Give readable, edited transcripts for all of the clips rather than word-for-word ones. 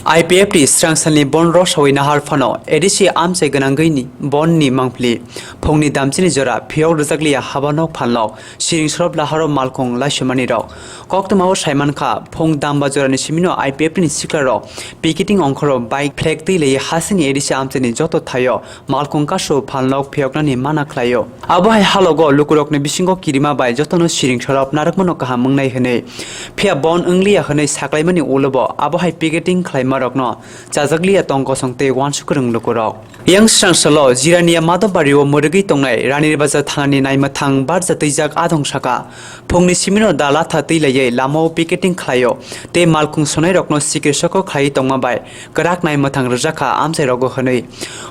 Ipft swrangsalo Bondh rosaui naharjak edisi amchaio gwnangwi Bondh ni mangpli phongni damchini jora phiok rjakliya habanok phalnok siringsorop laharo malkhung laisumani rok kokthumnairok saimankha phong damba jorani simino Ipft ni siklarok picketing onkhoro bike flag tei lei hasini edisi amchaini joto thayo malkhung kaso phalnok phioknani mana khlaio abohai halogo lukurokni bisingo kirima bai jotono siringsorop narakmano kaham mungnai hne phia Bondh ongliya hne saklaimani ulobo abohai picketing khlaima rokno chajakliya tongko songte wansukrung lukurok yang swrangsalo jirania madobario murgi tongnai ranir baza thangani naimathang barja twijak adong saka phongni simino dala thatei lei lamo picketing khlaio te malkhung sonai rokno sikresako khlai tongma bai krak naimathang rjakha amchai rogo hne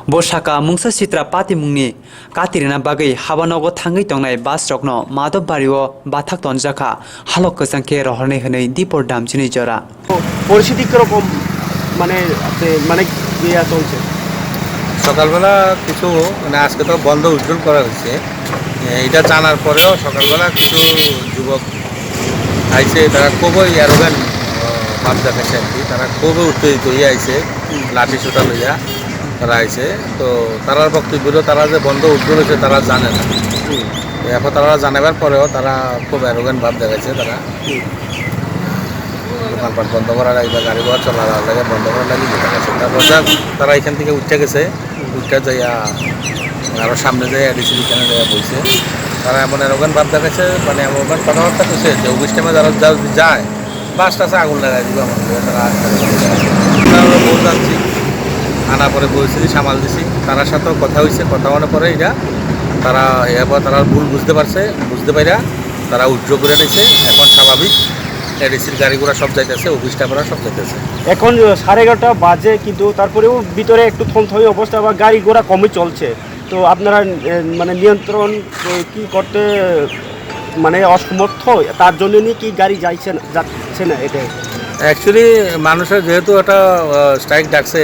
bosaka mungsa sitra pati mungni katirina bagai habanogo thangai tongnai bas rokno madobario bathak tonjaka halok kjangke rohorne hne dipor damchini jora পরিস্থিতি কিরকম মানে মানে ইয়া চলছে সকালবেলা কিছু মানে আজকে তো বন্ধ উজ্জ্বল করা হয়েছে এটা জানার পরেও সকালবেলা কিছু যুবক আইছে তারা খুবই অ্যারোগ্যান্ট ভাব দেখাচ্ছে আর কি তারা খুবই উত্তেজিত হয়ে আইছে লাঠি সোটা লইয়া তারা আইছে তো তারার বক্তব্য তারা যে বন্ধ উজ্জ্বল হয়েছে তারা জানে না এখন তারা জানাবার পরেও তারা খুব অ্যারোগ্যান্ট ভাব দেখাচ্ছে তারা দোকানপাট বন্ধ করার আগে গাড়ি ঘোড়া চলার আগে বন্ধ করার লাগে যেতে গেছে তারপর তারা এখান থেকে উঠে গেছে উঠে যাইয়া আরও সামনে যাই এডিসি এখানে যাইয়া বলছে তারা এমন এরকম ভাব দেখাচ্ছে মানে এমন কথাবার্তা করছে যে অফিস টাইমে যারা যায় বাস টাসে আগুন লাগাই দিব এমন তারা বউ যাচ্ছি আনা পরে পরিস্থিতি সামাল দিছি তার সাথেও কথা হয়েছে কথা হওয়ার পরে এটা তারা এরপর তারা ভুল বুঝতে পারছে বুঝতে পাইরা তারা উজ্জ্ব করে নিয়েছে এখন স্বাভাবিক এডিসির গাড়িগুলো সব যাইতেছে অফিস স্টাফরা সব যাইতেছে এখন 11:30 বাজে কিন্তু তারপরেও ভিতরে একটু থমথমে অবস্থা বা গাড়ি ঘোড়া কমই চলছে তো আপনারা মানে নিয়ন্ত্রণ কি করতে মানে অসমর্থ তার জন্য কি গাড়ি যাচ্ছে না এটা অ্যাকচুয়ালি মানুষের যেহেতু একটা স্ট্রাইক ডাকছে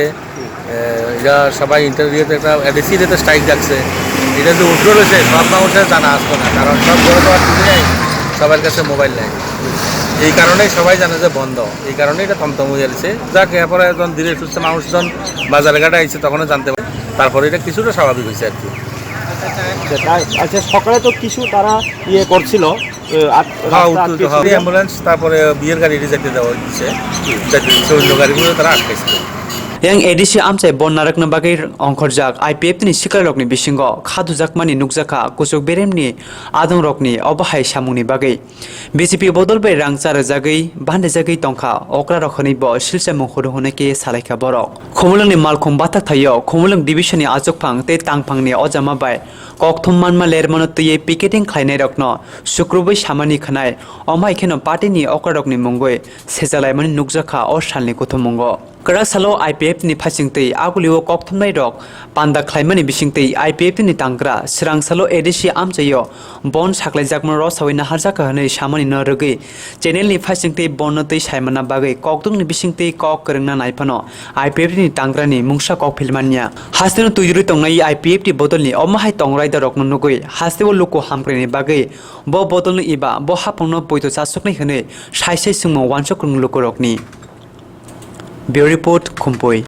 এটা সবাই ইন্টারভিউতে একটা এডিসির একটা স্ট্রাইক ডাকছে এটা যে উঠে রয়েছে সব মানুষের জানা আসতো না কারণ সব বড় বড় নেই সবার কাছে মোবাইল নেই এই কারণেই সবাই জানে যে বন্ধ এই কারণে এটা থমথম হয়ে যাচ্ছে যাক এরপরে যখন ধীরে সুস্থ মানুষজন বাজারে ঘাটে আইছে তখনও জানতে পারে তারপরে এটা কিছুটা স্বাভাবিক হয়েছে আর কি আচ্ছা সকালে তো কিছু তারা ইয়ে করছিল অ্যাম্বুলেন্স তারপরে বিয়ের গাড়ি যেতে দেওয়া হচ্ছে অন্য গাড়িগুলো তারা আটকাইছিল yang edisi amchaio Bondh narakna bagai ongkhorjak Ipft ni siklarokni bisingo khadujakmani nukjaka kusuk beremni adong rokni obahai samungni bagai BJP bodolbai rangchar jagai bande jagai tongkha okra rokhani bo silsa mungkhuru honeke salaikha borok khumulungni malkhung bathak thayo khumulung division ni ajokphang te tangphangni ojama bai kokthumnairok lermano tei picketing khlainai rokno sukrubai samani khanai omai kheno party ni okra rokni mungoi sejalaimani nukjaka o salni kuthummungo kwraksalo Ipft ni phaisingtwi Agulio kokthumnairok panda khlaimani bisintwi Ipft ni tangkra swrangsalo edisi amchaio Bondh saklaijak rosaui naharjak hwnwi samani no rwgwi channel ni phaisingtwi Bondh tei saimana bagai koktung ni bisingtwi kok kwrungna naifano Ipft ni tangkra ni mungsa kok filmania haste no twiwi tongnai Ipft bodol ni omahai tongraida rokno nugui haste o luko hamkreni bagai bo bodol ni iba bo hapongno poito chasoknai hwnwi saisai sungmo wansok krung luko rokni Bureau Report Kumpoi